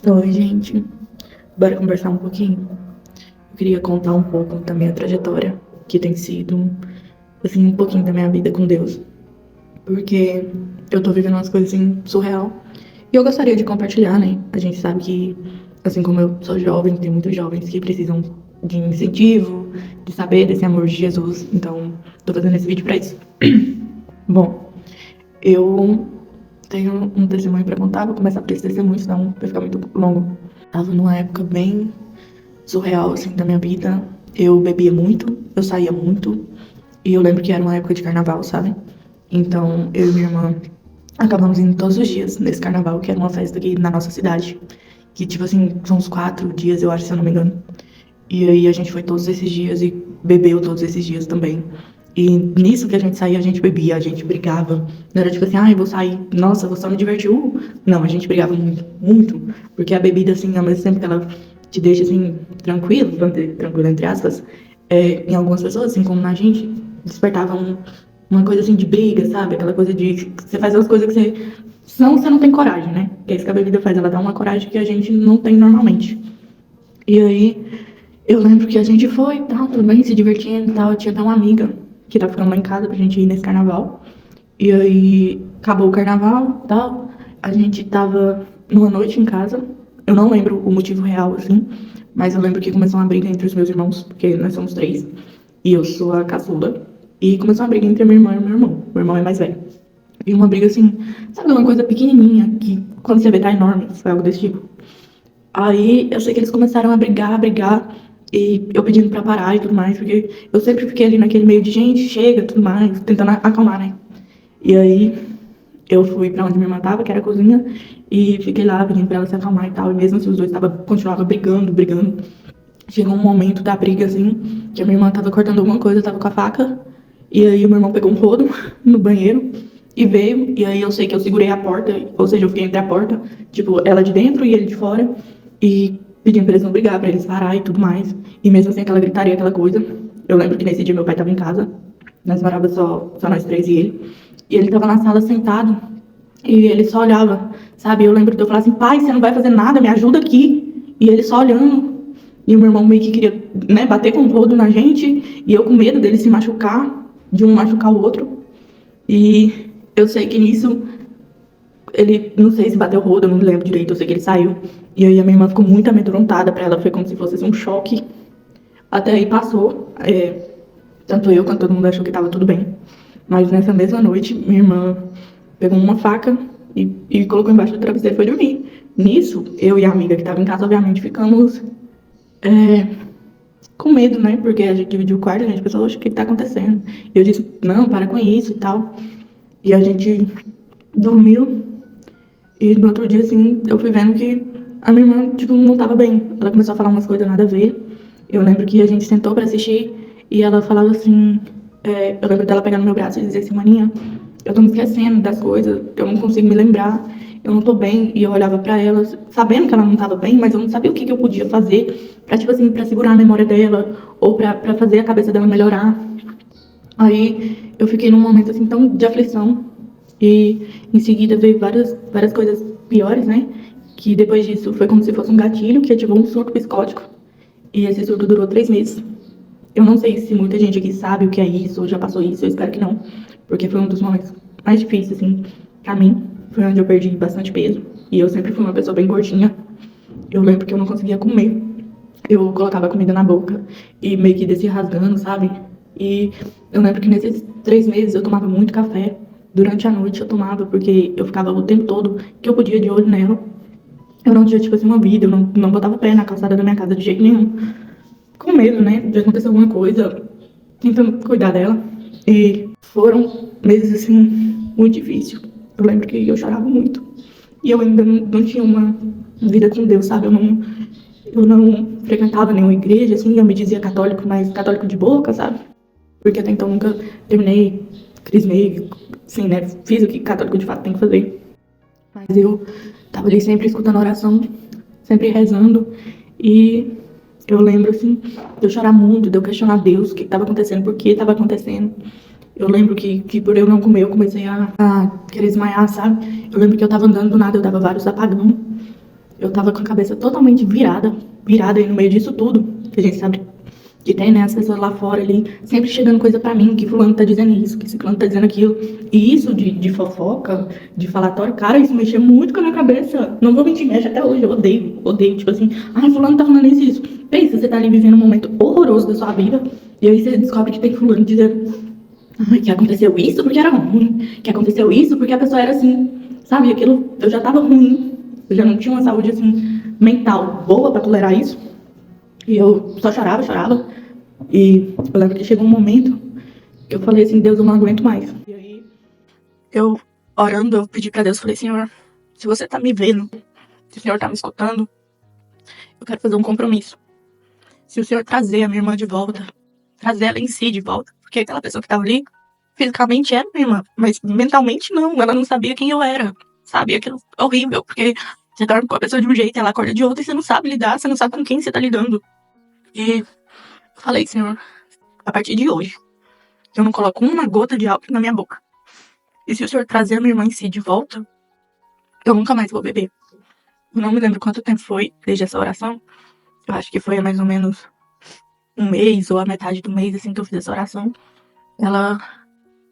Oi, gente. Bora conversar um pouquinho? Eu queria contar um pouco da minha trajetória, que tem sido, assim, um pouquinho da minha vida com Deus. Porque eu tô vivendo umas coisas, assim, surreal. E eu gostaria de compartilhar, né? A gente sabe que, assim como eu sou jovem, tem muitos jovens que precisam de incentivo, de saber desse amor de Jesus. Então, tô fazendo esse vídeo pra isso. Bom, eu tenho um testemunho pra contar. Vou começar por esse testemunho, senão vai ficar muito longo. Tava numa época bem surreal, assim, da minha vida. Eu bebia muito, eu saía muito. E eu lembro que era uma época de carnaval, sabe? Então, eu e minha irmã acabamos indo todos os dias nesse carnaval, que era uma festa aqui na nossa cidade. Que, tipo assim, são uns 4 dias, eu acho, se eu não me engano. E aí a gente foi todos esses dias e bebeu todos esses dias também. E nisso que a gente saía, a gente bebia, a gente brigava. Não era tipo assim, eu vou sair, nossa, vou só me divertir. Não, a gente brigava muito, muito. Porque a bebida, assim, ao mesmo tempo que ela te deixa, assim, tranquilo, tranquilo entre aspas, em algumas pessoas, assim como na gente, despertava uma coisa, assim, de briga, sabe? Aquela coisa de você faz as coisas que você não tem coragem, né? Que é isso que a bebida faz, ela dá uma coragem que a gente não tem normalmente. E aí, eu lembro que a gente foi e tal, tudo bem, se divertindo e tal. Eu tinha até uma amiga que tava ficando lá em casa pra gente ir nesse carnaval. E aí, acabou o carnaval e tal. A gente tava numa noite em casa. Eu não lembro o motivo real, assim. Mas eu lembro que começou uma briga entre os meus irmãos, porque nós somos três. E eu sou a caçula. E começou uma briga entre a minha irmã e o meu irmão. Meu irmão é mais velho. E uma briga assim, sabe, uma coisa pequenininha, que quando você vê tá enorme. Foi algo desse tipo. Aí eu sei que eles começaram a brigar, e eu pedindo pra parar e tudo mais, porque eu sempre fiquei ali naquele meio de gente, chega, tudo mais, tentando acalmar, né? E aí eu fui pra onde minha irmã tava, que era a cozinha, e fiquei lá pedindo pra ela se acalmar e tal, e mesmo assim os dois continuavam brigando. Chegou um momento da briga, assim, que a minha irmã tava cortando alguma coisa, tava com a faca, e aí o meu irmão pegou um rodo no banheiro e veio, e aí eu sei que eu segurei a porta, ou seja, eu fiquei entre a porta, tipo, ela de dentro e ele de fora, e pedindo pra eles não brigar, pra eles parar e tudo mais. E mesmo assim, aquela gritaria, aquela coisa. Eu lembro que nesse dia meu pai tava em casa, nós morávamos só nós três e ele. E ele tava na sala sentado, e ele só olhava, sabe? Eu lembro de eu falar assim, pai, você não vai fazer nada, me ajuda aqui. E ele só olhando. E o meu irmão meio que queria, né, bater com o rodo na gente, e eu com medo dele se machucar, de um machucar o outro. E eu sei que nisso ele, não sei se bateu o rodo, eu não me lembro direito, eu sei que ele saiu. E aí a minha irmã ficou muito amedrontada, pra ela foi como se fosse assim, um choque. Até aí passou, tanto eu quanto todo mundo achou que tava tudo bem. Mas nessa mesma noite, minha irmã pegou uma faca e colocou embaixo do travesseiro e foi dormir. Nisso, eu e a amiga que tava em casa, obviamente, ficamos com medo, né? Porque a gente dividiu o quarto, a gente pensou, oxe, o que tá acontecendo? E eu disse, não, para com isso e tal. E a gente dormiu. E no outro dia, assim, eu fui vendo que a minha irmã, tipo, não tava bem. Ela começou a falar umas coisas nada a ver. Eu lembro que a gente sentou pra assistir e ela falava assim... eu lembro dela pegar no meu braço e dizer assim, maninha, eu tô me esquecendo das coisas, eu não consigo me lembrar, eu não tô bem. E eu olhava pra ela, sabendo que ela não tava bem, mas eu não sabia o que eu podia fazer pra, tipo assim, pra segurar a memória dela ou pra fazer a cabeça dela melhorar. Aí eu fiquei num momento assim tão de aflição e em seguida veio várias coisas piores, né? Que depois disso foi como se fosse um gatilho que ativou um surto psicótico. E esse surto durou 3 meses. Eu não sei se muita gente aqui sabe o que é isso ou já passou isso, eu espero que não. Porque foi um dos momentos mais difíceis, assim, pra mim. Foi onde eu perdi bastante peso. E eu sempre fui uma pessoa bem gordinha. Eu lembro que eu não conseguia comer. Eu colocava comida na boca e meio que descia rasgando, sabe? E eu lembro que nesses 3 meses eu tomava muito café. Durante a noite eu tomava, porque eu ficava o tempo todo que eu podia de olho nela. Eu não tinha, tipo assim, uma vida, eu não botava o pé na calçada da minha casa de jeito nenhum. Com medo, né, de acontecer alguma coisa, tentando cuidar dela. E foram meses, assim, muito difíceis. Eu lembro que eu chorava muito. E eu ainda não tinha uma vida com Deus, sabe? Eu não frequentava nenhuma igreja, assim, eu me dizia católico, mas católico de boca, sabe? Porque até então nunca terminei, crismei, assim, né? Fiz o que católico de fato tem que fazer. Mas eu tava ali sempre escutando oração, sempre rezando. E eu lembro, assim, de eu chorar muito, de eu questionar Deus, o que estava acontecendo, por que estava acontecendo. Eu lembro que por eu não comer, eu comecei a querer desmaiar, sabe? Eu lembro que eu tava andando do nada, eu dava vários apagão. eu tava com a cabeça totalmente virada e no meio disso tudo, que a gente sabe que tem, né, as pessoas lá fora ali, sempre chegando coisa pra mim, que fulano tá dizendo isso, que ciclano tá dizendo aquilo. E isso de fofoca, de falatório, cara, isso mexeu muito com a minha cabeça. Não vou mentir, mexe até hoje, eu odeio, tipo assim, ai, fulano tá falando isso e isso. Pensa, você tá ali vivendo um momento horroroso da sua vida, e aí você descobre que tem fulano dizendo, ai, que aconteceu isso porque era ruim, que aconteceu isso porque a pessoa era assim, sabe, aquilo, eu já tava ruim, eu já não tinha uma saúde, assim, mental boa pra tolerar isso. E eu só chorava. E eu lembro que chegou um momento que eu falei assim, Deus, eu não aguento mais. E aí, eu orando, eu pedi pra Deus, falei, Senhor, se você tá me vendo, se o Senhor tá me escutando, eu quero fazer um compromisso. Se o Senhor trazer a minha irmã de volta, trazer ela em si de volta, porque aquela pessoa que tava ali, fisicamente era minha irmã, mas mentalmente não, ela não sabia quem eu era, sabe? Aquilo é horrível, porque você dorme com a pessoa de um jeito, ela acorda de outro e você não sabe lidar, você não sabe com quem você tá lidando. E falei, Senhor, a partir de hoje, eu não coloco uma gota de álcool na minha boca. E se o Senhor trazer a minha irmã em si de volta, eu nunca mais vou beber. Eu não me lembro quanto tempo foi desde essa oração. Eu acho que foi mais ou menos um mês ou a metade do mês, assim, que eu fiz essa oração. Ela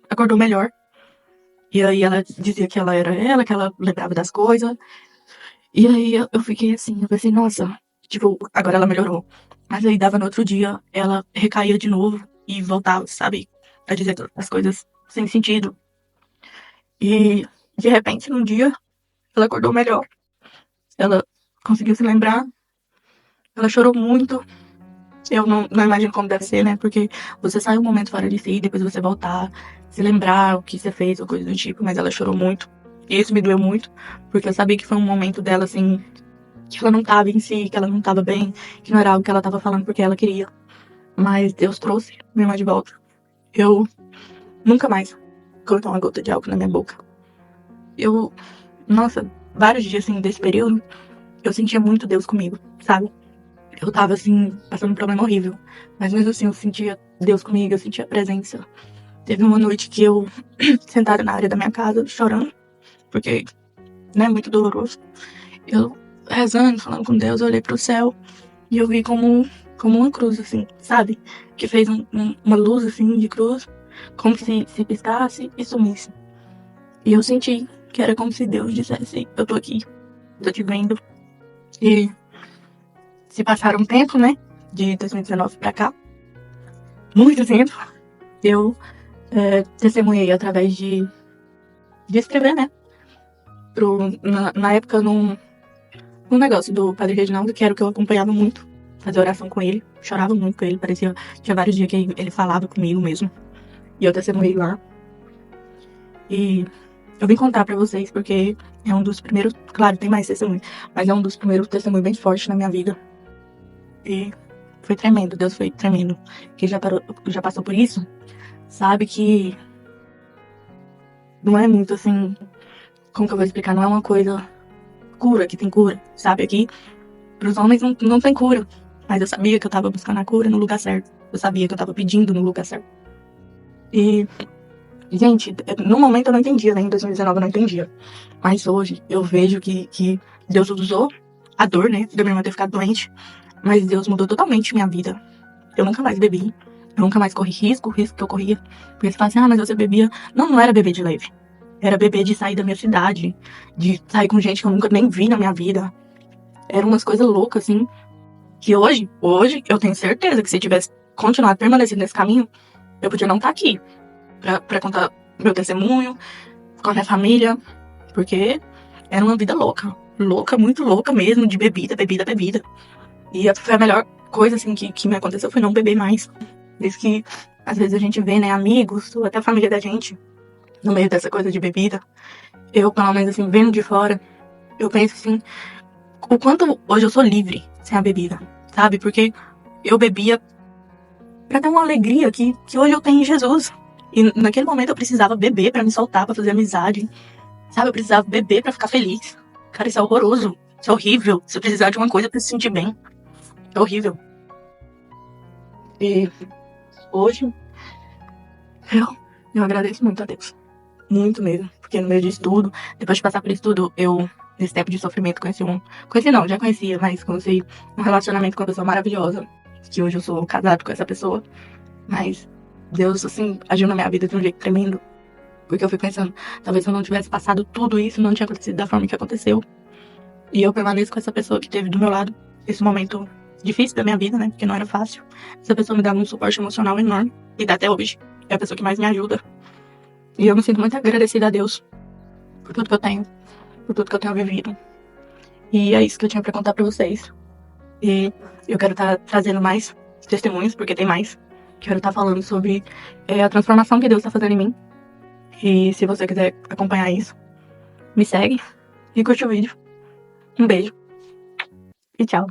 acordou melhor. E aí ela dizia que ela era ela, que ela lembrava das coisas. E aí eu fiquei assim, eu pensei, nossa, tipo, agora ela melhorou. Mas aí dava no outro dia, ela recaía de novo e voltava, sabe? A dizer as coisas sem sentido. E de repente, num dia, ela acordou melhor. Ela conseguiu se lembrar. Ela chorou muito. Eu não imagino como deve ser, né? Porque você sai um momento fora de si, depois você voltar, se lembrar o que você fez ou coisa do tipo. Mas ela chorou muito. E isso me doeu muito, porque eu sabia que foi um momento dela, assim, que ela não tava em si, que ela não tava bem, que não era algo que ela tava falando porque ela queria. Mas Deus trouxe minha irmã de volta. Eu nunca mais coloquei uma gota de álcool na minha boca. Nossa, vários dias, assim, desse período, eu sentia muito Deus comigo, sabe? Eu tava, assim, passando um problema horrível. Mas mesmo assim, eu sentia Deus comigo, eu sentia a presença. Teve uma noite que eu, sentada na área da minha casa, chorando, porque, né, muito doloroso. Eu rezando, falando com Deus, eu olhei pro céu e eu vi como uma cruz, assim, sabe? Que fez uma luz, assim, de cruz, como se piscasse e sumisse. E eu senti que era como se Deus dissesse, eu tô aqui, tô te vendo. E se passaram um tempo, né, de 2019 pra cá, muito tempo, eu testemunhei através de escrever, né, na época num negócio do Padre Reginaldo, que era o que eu acompanhava muito, fazer oração com ele, chorava muito com ele, tinha vários dias que ele falava comigo mesmo, e eu testemunhei lá. E eu vim contar pra vocês porque é um dos primeiros, claro, tem mais testemunhos, mas é um dos primeiros testemunhos bem fortes na minha vida. E foi tremendo, Deus foi tremendo. Quem já passou por isso, sabe que não é muito assim, como que eu vou explicar? Não é uma coisa cura, que tem cura, sabe? Aqui, pros homens não tem cura. Mas eu sabia que eu tava buscando a cura no lugar certo. Eu sabia que eu tava pedindo no lugar certo. E, gente, no momento eu não entendia, né? Em 2019 eu não entendia. Mas hoje eu vejo que Deus usou a dor, né? Da minha irmã ter ficado doente. Mas Deus mudou totalmente minha vida. Eu nunca mais bebi. Eu nunca mais corri o risco que eu corria. Porque você fala assim, mas você bebia. Não era beber de leve. Era beber de sair da minha cidade. De sair com gente que eu nunca nem vi na minha vida. Eram umas coisas loucas, assim. Que hoje eu tenho certeza que se eu tivesse continuado permanecendo nesse caminho, eu podia não estar aqui. Pra contar meu testemunho, com a minha família. Porque era uma vida louca. Louca, muito louca mesmo. De bebida. E foi a melhor coisa, assim, que me aconteceu foi não beber mais. Por isso que, às vezes, a gente vê, né, amigos, ou até a família da gente, no meio dessa coisa de bebida. Eu, pelo menos, assim, vendo de fora, eu penso, assim, o quanto hoje eu sou livre sem a bebida, sabe? Porque eu bebia pra ter uma alegria que hoje eu tenho em Jesus. E naquele momento eu precisava beber pra me soltar, pra fazer amizade, sabe? Eu precisava beber pra ficar feliz. Cara, isso é horroroso, isso é horrível. Você precisar de uma coisa pra se sentir bem. É horrível. E hoje, eu agradeço muito a Deus. Muito mesmo. Porque no meio disso tudo, depois de passar por isso tudo, eu nesse tempo de sofrimento, conheci não, já conhecia, mas conheci um relacionamento com uma pessoa maravilhosa, que hoje eu sou casado com essa pessoa, mas Deus, assim, agiu na minha vida de um jeito tremendo, porque eu fui pensando, talvez se eu não tivesse passado tudo isso, não tinha acontecido da forma que aconteceu, e eu permaneço com essa pessoa que teve do meu lado esse momento difícil da minha vida, né, porque não era fácil. Essa pessoa me dava um suporte emocional enorme, e dá até hoje, é a pessoa que mais me ajuda, e eu me sinto muito agradecida a Deus por tudo que eu tenho, por tudo que eu tenho vivido. E é isso que eu tinha pra contar pra vocês. E eu quero estar trazendo mais testemunhos, porque tem mais. Quero estar falando sobre a transformação que Deus está fazendo em mim. E se você quiser acompanhar isso, me segue e curte o vídeo. Um beijo e tchau.